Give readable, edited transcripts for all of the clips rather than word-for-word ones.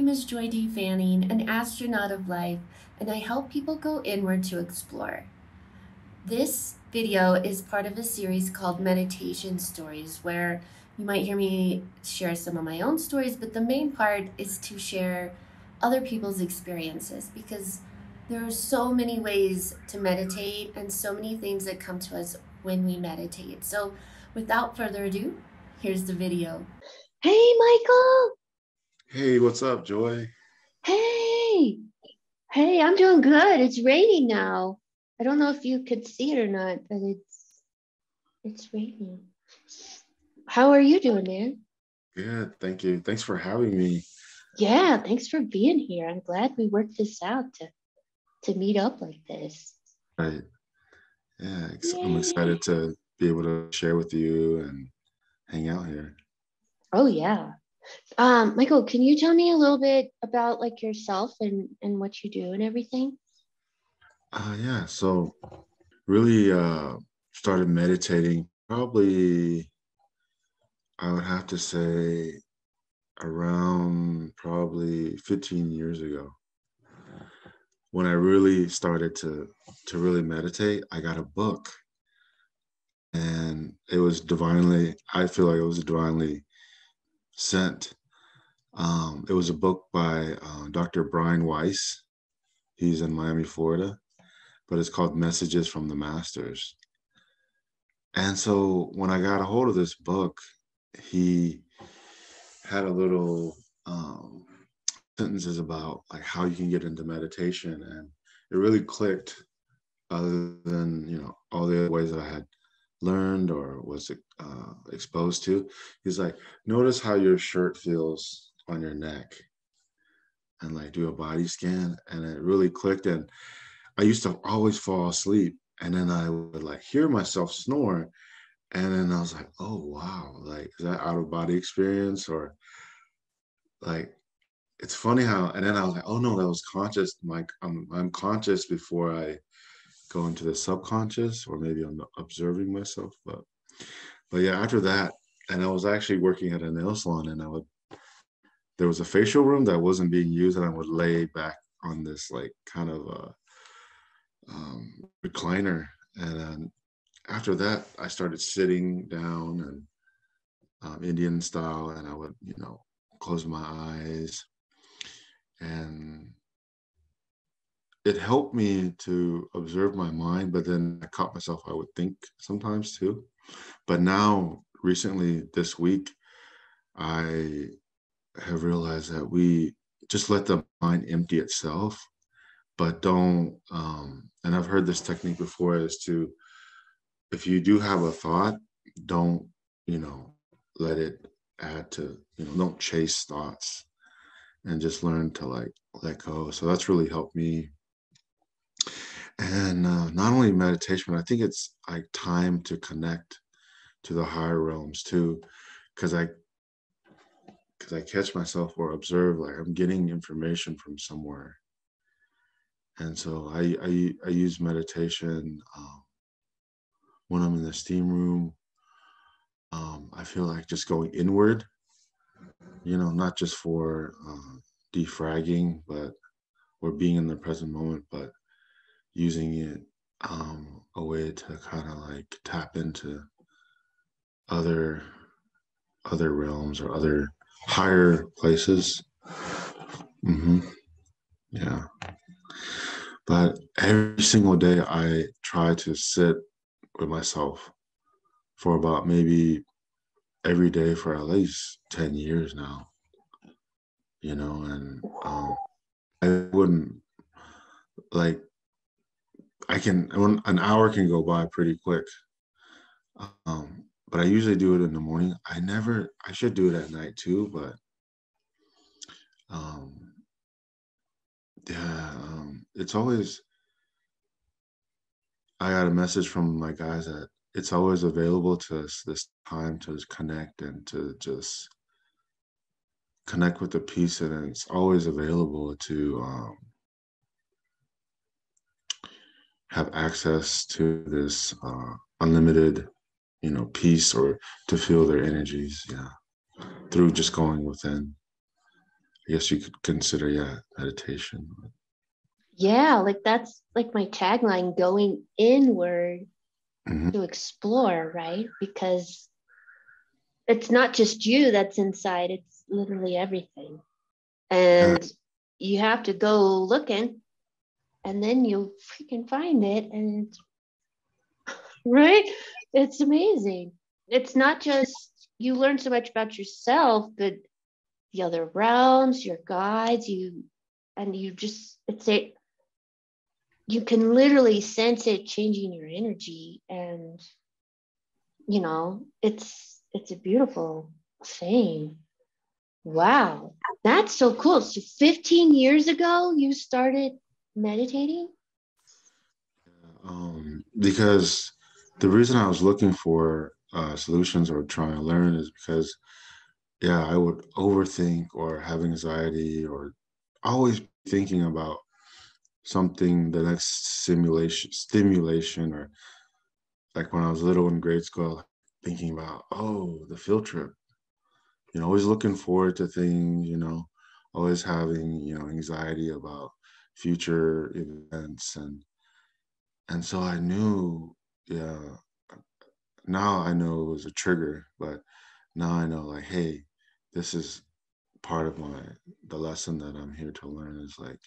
is Joy D. Fanning, an astronaut of life, and I help people go inward to explore. This video is part of a series called Meditation Stories, where you might hear me share some of my own stories, but the main part is to share other people's experiences because there are so many ways to meditate and so many things that come to us when we meditate. So, without further ado, here's the video. Hey, Michael. Hey, what's up, Joy? Hey. Hey, I'm doing good. It's raining now. I don't know if you could see it or not, but it's raining. How are you doing, man? Good, thank you. Thanks for having me. Yeah, thanks for being here. I'm glad we worked this out to meet up like this. Right. Yeah, I'm Yay. excited to be able to share with you and hang out here. Oh yeah. Michael, can you tell me a little bit about like yourself and what you do and everything? Yeah, so really started meditating probably, I would have to say around probably 15 years ago. When I really started to really meditate, I got a book and it was divinely, I feel like it was divinely sent. It was a book by Dr. Brian Weiss. He's in Miami, Florida, but it's called Messages from the Masters. And so when I got a hold of this book, he had a little sentences about like how you can get into meditation, and it really clicked. Other than all the other ways that I had learned or was exposed to, he's like, notice how your shirt feels on your neck, and like do a body scan, and it really clicked. And I used to always fall asleep, and then I would like hear myself snore, and then I was like, oh wow, like is that out of body experience, or like it's funny how, and then I was like, oh no, that was conscious. Like I'm conscious before I go into the subconscious, or maybe I'm observing myself. But yeah, after that, and I was actually working at a nail salon, and there was a facial room that wasn't being used, and I would lay back on this like kind of recliner. And then after that, I started sitting down and Indian style, and I would, close my eyes, and it helped me to observe my mind. But then I caught myself, I would think sometimes too. But now, recently, this week, I have realized that we just let the mind empty itself, but don't, and I've heard this technique before, is to, if you do have a thought, don't, let it add to, don't chase thoughts, and just learn to like let go. So that's really helped me. And not only meditation, but I think it's like time to connect to the higher realms too, because I catch myself or observe like I'm getting information from somewhere. And so I use meditation when I'm in the steam room. I feel like just going inward, not just for defragging, but or being in the present moment, but using it a way to kind of like tap into other realms or other higher places. Yeah. But every single day I try to sit with myself for about maybe every day for at least 10 years now, and I wouldn't like, an hour can go by pretty quick. But I usually do it in the morning. I should do it at night too, but yeah, it's always, I got a message from my guys that it's always available to us, this time to connect and to just connect with the peace, and it's always available to have access to this unlimited, peace, or to feel their energies, yeah, through just going within. I guess you could consider, yeah, meditation. Yeah, like that's like my tagline, going inward Mhm. to explore, right? Because it's not just you that's inside, it's literally everything. Yeah. And you have to go looking and then you freaking find it. And right? It's amazing. It's not just you learn so much about yourself, but the other realms, your guides, and you just it's a you can literally sense it changing your energy, and it's a beautiful thing. Wow, that's so cool. So 15 years ago you started meditating? Because the reason I was looking for solutions or trying to learn is because, yeah, I would overthink or have anxiety or always thinking about something, the next stimulation, or like when I was little in grade school, thinking about, oh, the field trip, always looking forward to things, always having, anxiety about future events. And so I knew, yeah, now I know it was a trigger, but now I know, like, hey, this is part of the lesson that I'm here to learn is like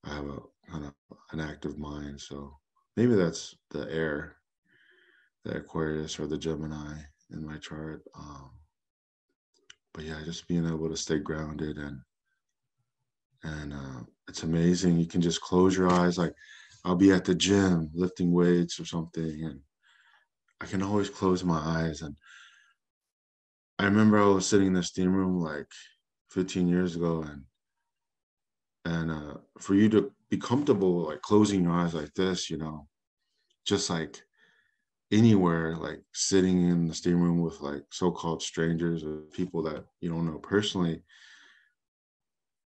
I have a kind of an active mind. So maybe that's the air, the Aquarius or the Gemini in my chart. But yeah, just being able to stay grounded and it's amazing. You can just close your eyes. Like I'll be at the gym lifting weights or something, and I can always close my eyes. And I remember I was sitting in the steam room like 15 years ago, and for you to be comfortable like closing your eyes like this, just like anywhere, like sitting in the steam room with like so-called strangers or people that you don't know personally,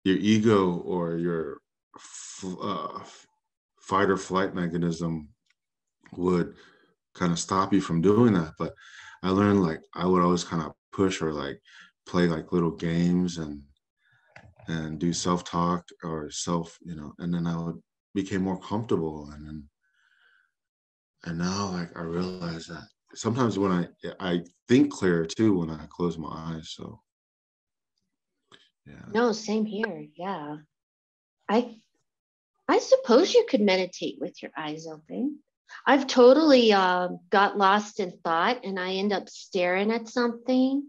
your ego or your fight or flight mechanism would kind of stop you from doing that. But I learned like I would always kind of push or like play like little games and do self-talk or and then I would became more comfortable, and now like I realize that sometimes when I think clearer too when I close my eyes. So yeah. No, same here. Yeah. I I suppose you could meditate with your eyes open. I've totally got lost in thought and I end up staring at something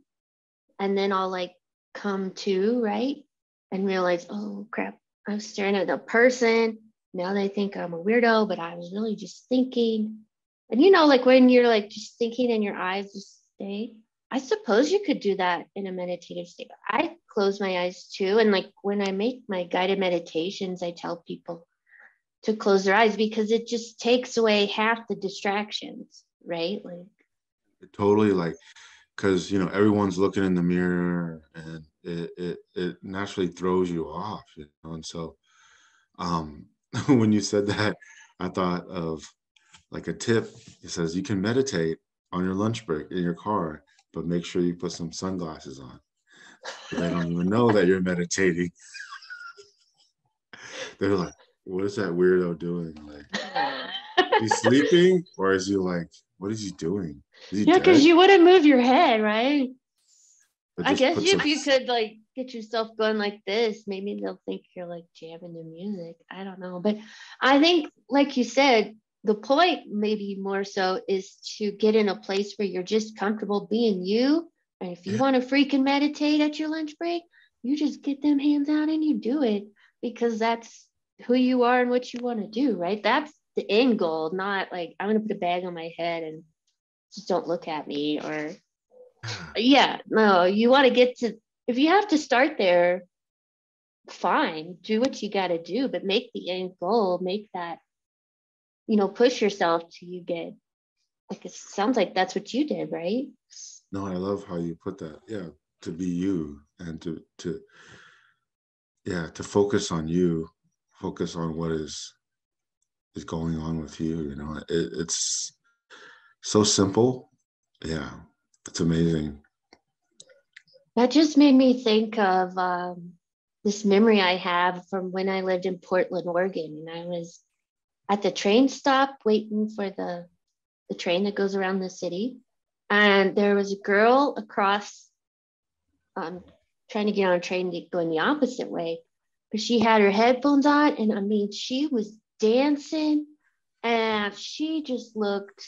and then I'll like come to, right? And realize, oh crap, I was staring at a person. Now they think I'm a weirdo, but I was really just thinking. And like when you're like just thinking and your eyes just stay, I suppose you could do that in a meditative state. I close my eyes too. And like when I make my guided meditations, I tell people to close their eyes because it just takes away half the distractions, right? Like, Totally, like because everyone's looking in the mirror and it naturally throws you off, and so when you said that, I thought of like a tip. It says you can meditate on your lunch break in your car, but make sure you put some sunglasses on so they don't even know that you're meditating. They're like, what is that weirdo doing? Like, he's sleeping, or is he like, what is he doing? Is he yeah, because dead? you wouldn't move your head, right? But I just guess put some. if you could like get yourself going like this, maybe they'll think you're like jamming the music. I don't know. But I think, like you said, the point maybe more so is to get in a place where you're just comfortable being you. And if you Yeah. want to freaking meditate at your lunch break, you just get them hands out and you do it because that's who you are and what you want to do, right? That's the end goal, not like I'm going to put a bag on my head and just don't look at me or yeah, no, you want to get to, if you have to start there, fine, do what you got to do, but make the end goal, make that, push yourself till you get, like, it sounds like that's what you did, right? No, I love how you put that. Yeah, to be you and to yeah, to focus on you, focus on what is going on with you. It's so simple. Yeah, it's amazing. That just made me think of this memory I have from when I lived in Portland, Oregon, and I was at the train stop waiting for the train that goes around the city. And there was a girl across, trying to get on a train going the opposite way, but she had her headphones on. And I mean, she was dancing and she just looked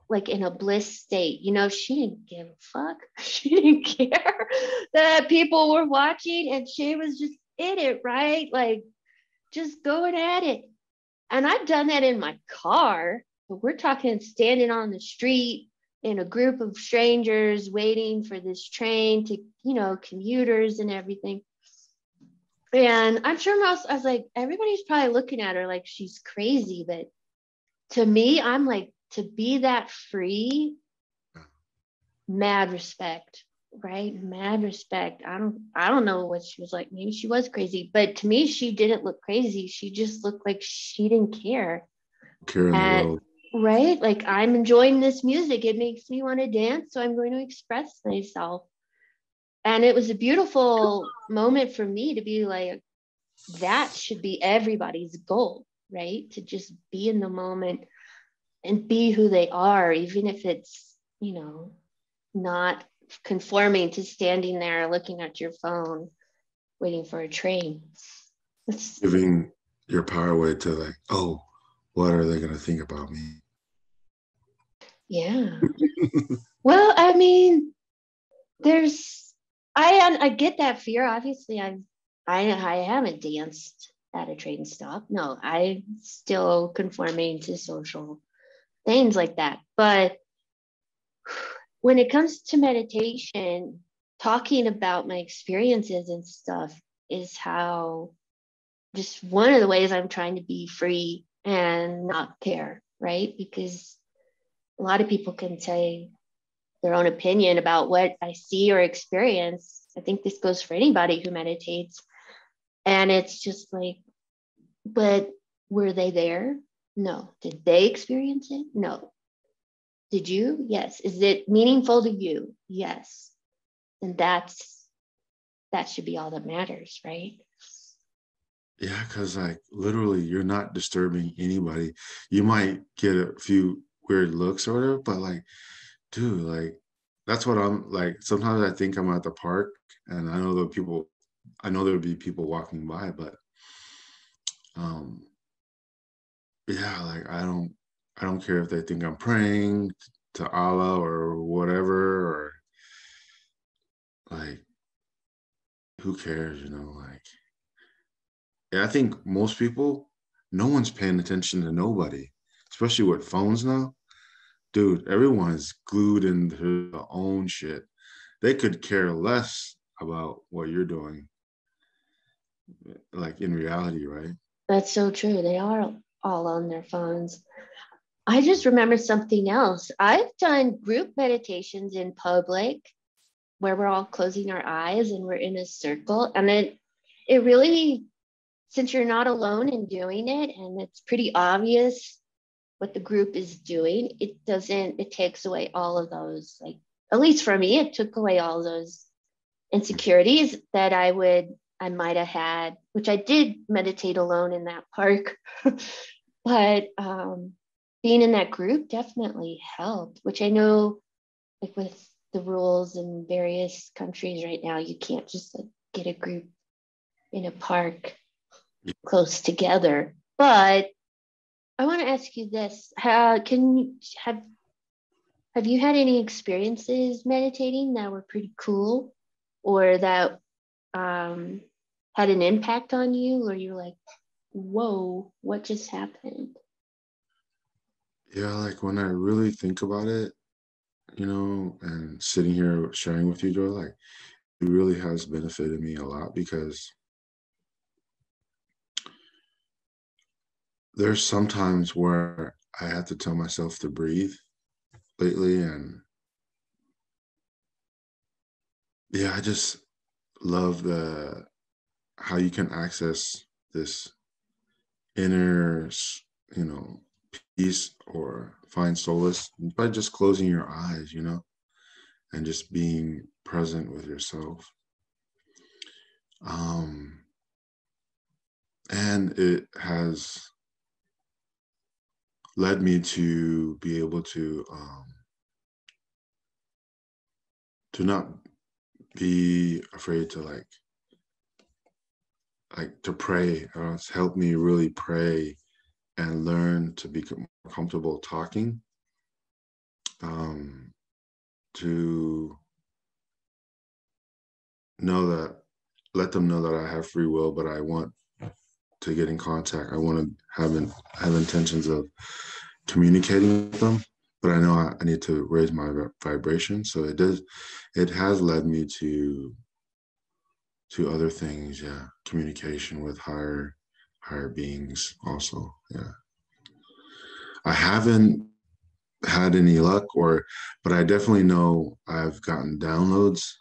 like in a bliss state. You know, she didn't give a fuck. She didn't care that people were watching, and she was just in it, right? Like just going at it. And I've done that in my car, but we're talking standing on the street in a group of strangers waiting for this train to, you know, commuters and everything. And I'm sure I was like, everybody's probably looking at her like she's crazy. But to me, I'm like, to be that free, mad respect, right? Mad respect. I don't know what she was like. Maybe she was crazy, but to me, she didn't look crazy. She just looked like she didn't care. Care in the And world. right, like I'm enjoying this music. It makes me want to dance, so I'm going to express myself. And it was a beautiful moment for me to be like, that should be everybody's goal, right? To just be in the moment and be who they are, even if it's, you know, not conforming to standing there looking at your phone, waiting for a train. Giving your power away to like, oh, what are they going to think about me? Yeah. Well, I mean, there's, I get that fear. Obviously, I haven't danced at a train stop. No, I'm still conforming to social things like that. But when it comes to meditation, talking about my experiences and stuff is how, just one of the ways I'm trying to be free and not care, right? Because a lot of people can say their own opinion about what I see or experience. I think this goes for anybody who meditates. And it's just like, but were they there? No. Did they experience it? No. Did you? Yes. Is it meaningful to you? Yes. And that should be all that matters, right? Yeah, because like literally you're not disturbing anybody. You might get a few weird looks or whatever, but like, dude, like that's what I'm like. Sometimes I think I'm at the park and I know there'll be people walking by, but um yeah, like I don't care if they think I'm praying to Allah or whatever, or like who cares, you know, like yeah, I think most people, no one's paying attention to nobody, especially with phones now. Dude, everyone is glued into their own shit. They could care less about what you're doing, like in reality, right? That's so true. They are all on their phones. I just remember something else. I've done group meditations in public where we're all closing our eyes and we're in a circle. And it really, since you're not alone in doing it and it's pretty obvious what the group is doing, it takes away all of those, like, at least for me, it took away all those insecurities that I might have had, which I did meditate alone in that park. But being in that group definitely helped, which I know, like with the rules in various countries right now, you can't just like get a group in a park close together. But I want to ask you this: have you had any experiences meditating that were pretty cool, or that um, had an impact on you, or you're like, "Whoa, what just happened?" Yeah, like when I really think about it, you know, and sitting here sharing with you, Joy, like it really has benefited me a lot because there's sometimes where I have to tell myself to breathe lately. And yeah, I just love the how you can access this inner, you know, peace or find solace by just closing your eyes, you know, and just being present with yourself. And it has led me to be able to not be afraid to like to pray. It's helped me really pray and learn to be more comfortable talking, to know that, let them know that I have free will, but I want to get in contact. I want to have intentions of communicating with them, but I know I need to raise my vibration. So it has led me to other things. Yeah, communication with higher beings also. Yeah, I haven't had any luck, but I definitely know I've gotten downloads.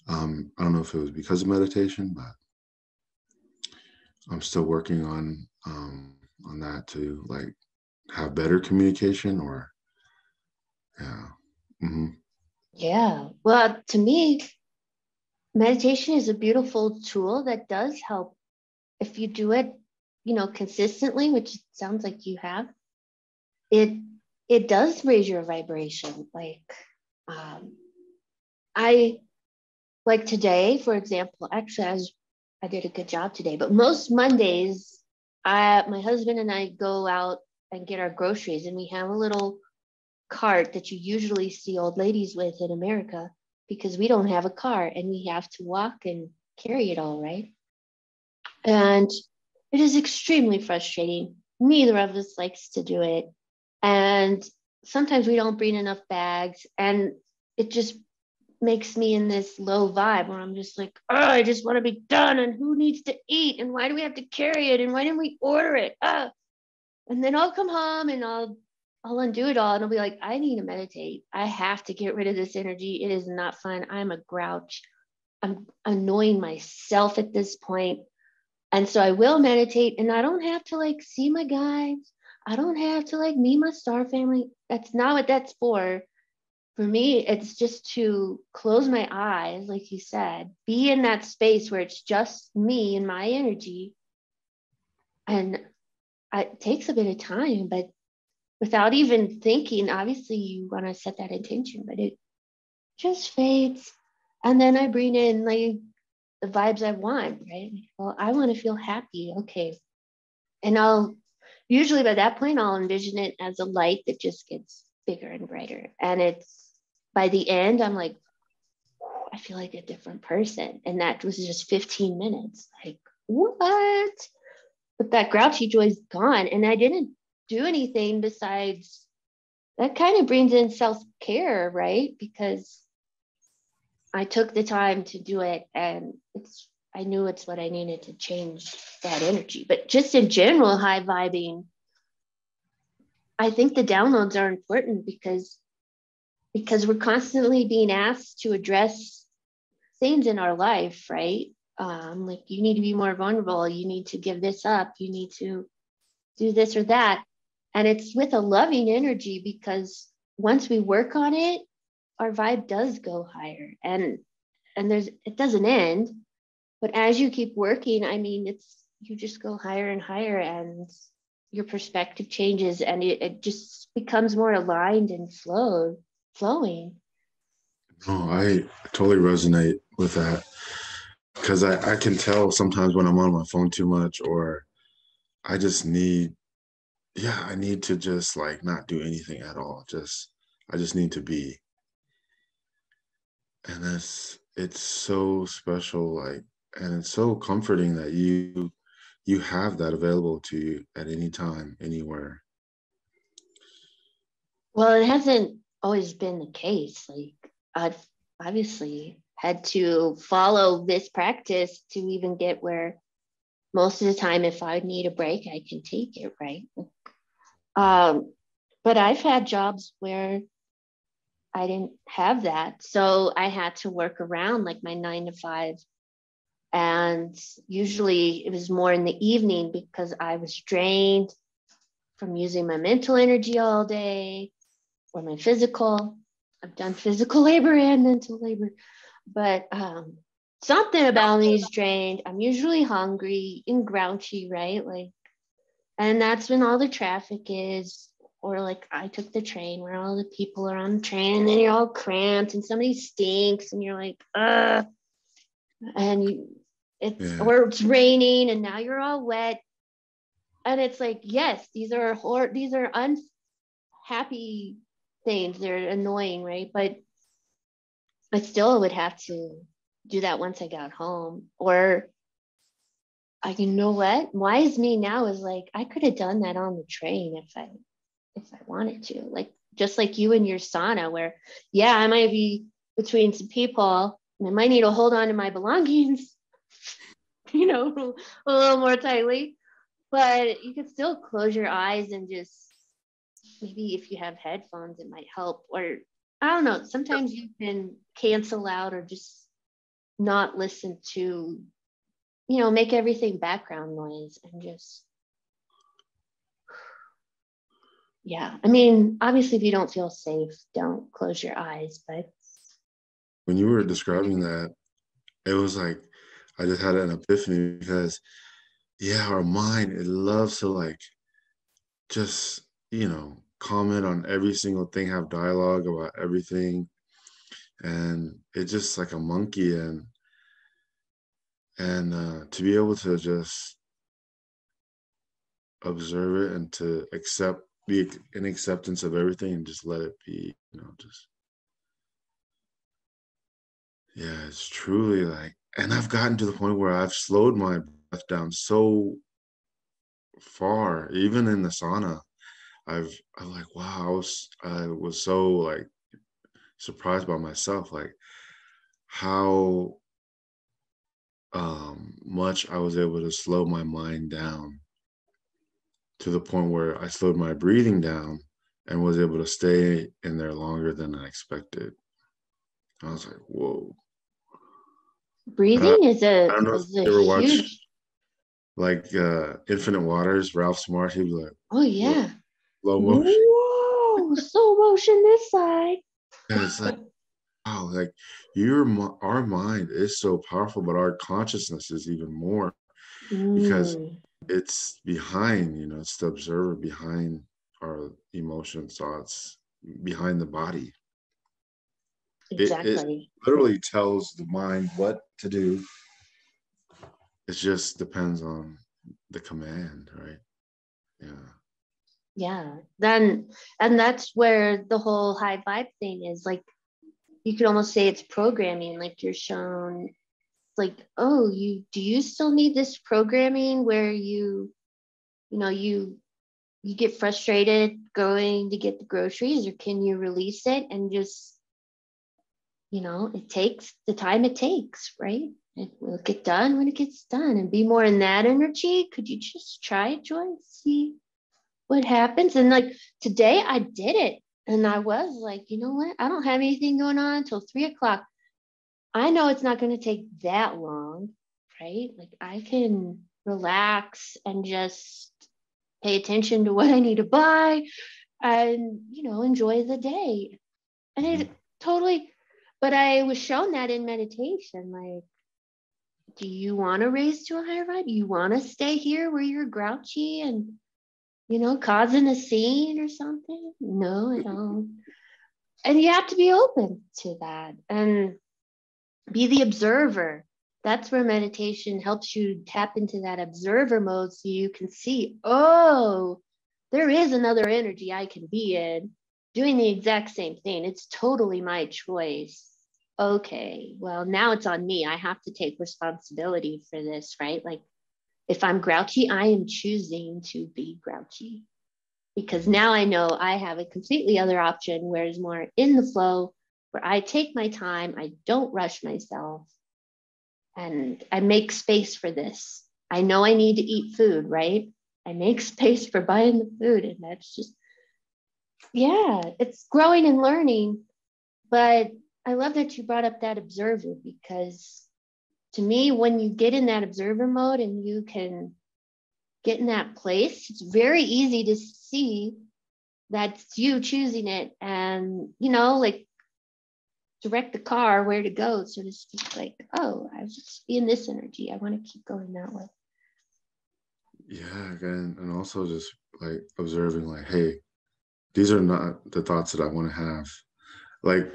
I don't know if it was because of meditation, but I'm still working on that to like have better communication. Or yeah. Mm-hmm. Yeah. Well, to me, meditation is a beautiful tool that does help if you do it, consistently, which it sounds like you have. It does raise your vibration. Like, I like today, for example. Actually, I did a good job today. But most Mondays, my husband and I go out and get our groceries, and we have a little cart that you usually see old ladies with in America, because we don't have a car and we have to walk and carry it all, right? And it is extremely frustrating. Neither of us likes to do it. And sometimes we don't bring enough bags. And it just makes me in this low vibe where I'm just like, oh, I just want to be done. And who needs to eat? And why do we have to carry it? And why didn't we order it? And then I'll come home and I'll undo it all, and I'll be like, I need to meditate. I have to get rid of this energy. It is not fun. I'm a grouch. I'm annoying myself at this point. And so I will meditate, and I don't have to like see my guides. I don't have to like meet my star family. That's not what that's for. For me, it's just to close my eyes, like you said, be in that space where it's just me and my energy. And it takes a bit of time, but without even thinking, obviously you want to set that intention, but it just fades. And then I bring in like the vibes I want, right? Well, I want to feel happy. Okay. And I'll usually by that point, I'll envision it as a light that just gets bigger and brighter. And it's by the end, I'm like, I feel like a different person. And that was just 15 minutes. Like, what? But that grouchy joy's gone. And I didn't do anything besides that. Kind of brings in self-care, right? Because I took the time to do it, and I knew it's what I needed to change that energy. But just in general, high vibing, I think the downloads are important because we're constantly being asked to address things in our life, right? Like, you need to be more vulnerable. You need to give this up. You need to do this or that. And it's with a loving energy, because once we work on it, our vibe does go higher, and it doesn't end. But as you keep working, I mean, you just go higher and higher, and your perspective changes, and it just becomes more aligned and flowing. No, I totally resonate with that, because I can tell sometimes when I'm on my phone too much, or I just need, yeah, I need to just like not do anything at all. I just need to be. And it's so special, like, and it's so comforting that you have that available to you at any time, anywhere. Well, it hasn't always been the case. Like, I've obviously had to follow this practice to even get where most of the time, if I need a break, I can take it, right? Um, but I've had jobs where I didn't have that. So I had to work around like my 9 to 5. And usually it was more in the evening because I was drained from using my mental energy all day, or my physical. I've done physical labor and mental labor. But something about me is drained. I'm usually hungry and grouchy, right? Like, and that's when all the traffic is, or like I took the train where all the people are on the train and then you're all cramped and somebody stinks and you're like, and Yeah. or it's raining and now you're all wet. And it's like, yes, these are unhappy things. They're annoying, right? But I still would have to do that once I got home. Or you know what? Wise me now is like, I could have done that on the train if I wanted to. Like just like you and your sauna, where yeah, I might be between some people and I might need to hold on to my belongings, you know, a little more tightly. But you can still close your eyes and just maybe if you have headphones, it might help. Or I don't know, sometimes you can cancel out or just not listen to, make everything background noise and just, yeah. I mean, obviously, if you don't feel safe, don't close your eyes. But When you were describing that, it was like I just had an epiphany because yeah, our mind, it loves to like just, comment on every single thing, have dialogue about everything. And it's just like a monkey. And to be able to just observe it and to be in acceptance of everything and just let it be, just, yeah, it's truly like, and I've gotten to the point where I've slowed my breath down so far, even in the sauna. I'm like, wow, I was so like surprised by myself, like how much I was able to slow my mind down to the point where I slowed my breathing down and was able to stay in there longer than I expected. I was like, whoa. breathing I don't know if is a you ever watch huge. like Infinite Waters, Ralph Smart, he'd be like, Oh whoa, yeah. slow motion. Whoa, slow motion this side. And it's like, wow, like our mind is so powerful, but our consciousness is even more because Mm, it's behind, it's the observer behind our emotions, thoughts, behind the body. It exactly. literally tells the mind what to do. It just depends on the command, right? Yeah. Yeah. Then, and that's where the whole high vibe thing is. Like, you could almost say it's programming. Like you're shown, like, oh, do you still need this programming where you know, you get frustrated going to get the groceries, or can you release it and just, it takes the time it takes, right? It will get done when it gets done, and be more in that energy. Could you just try it, Joy? See what happens. And like today I did it. And I was like, you know what? I don't have anything going on until 3 o'clock. I know it's not going to take that long, right? Like I can relax and just pay attention to what I need to buy and, enjoy the day. And it Mhm. totally, but I was shown that in meditation. Like, do you want to raise to a higher vibe? You want to stay here where you're grouchy and, causing a scene or something? No, I don't. And you have to be open to that and be the observer. That's where meditation helps you tap into that observer mode so you can see, oh, there is another energy I can be in doing the exact same thing. It's totally my choice. Okay, well, now it's on me. I have to take responsibility for this, right? Like if I'm grouchy, I am choosing to be grouchy because now I know I have a completely other option where it's more in the flow, where I take my time, I don't rush myself, and I make space for this. I know I need to eat food, right? I make space for buying the food, and that's just, yeah, it's growing and learning. But I love that you brought up that observer because to me, when you get in that observer mode and you can get in that place, it's very easy to see that's you choosing it. And, like direct the car where to go, so to speak. Like, oh, I was just in this energy. I want to keep going that way. Yeah, again, and also just like observing, like, hey, these are not the thoughts that I want to have. Like,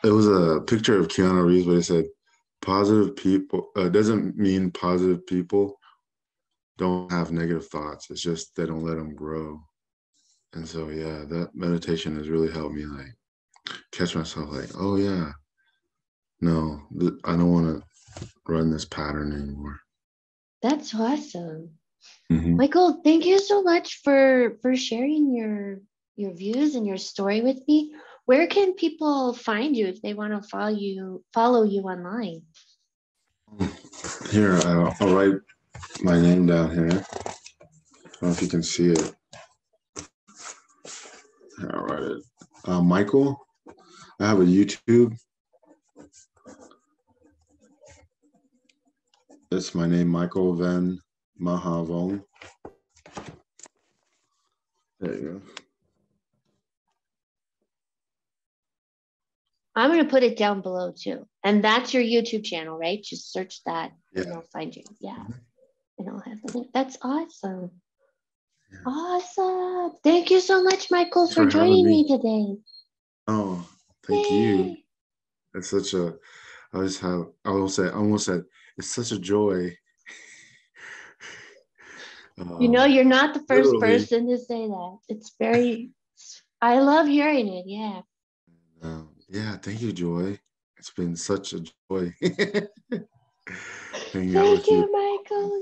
it was a picture of Keanu Reeves, but it said, "Positive people doesn't mean positive people don't have negative thoughts. It's just they don't let them grow." And so, yeah, that meditation has really helped me like catch myself, like, oh yeah, no, I don't want to run this pattern anymore. That's awesome. Mm-hmm. Michael, thank you so much for sharing your views and your story with me. Where can people find you if they want to follow you online? Here, I'll write my name down here. I don't know if you can see it. Here, I'll write it. Michael. I have a YouTube. It's my name, Michael Venmahavong. There you go. I'm going to put it down below too. And that's your YouTube channel, right? Just search that and Yeah. I'll find you. Yeah. And I'll have the link. That's awesome. Yeah. Awesome. Thank you so much, Michael, for joining me today. Oh, thank you. It's such a, I will say, it's such a joy. You know, you're not the first person to say that. It's very, I love hearing it. Yeah. Yeah, thank you, Joy. It's been such a joy. Thank you, Michael.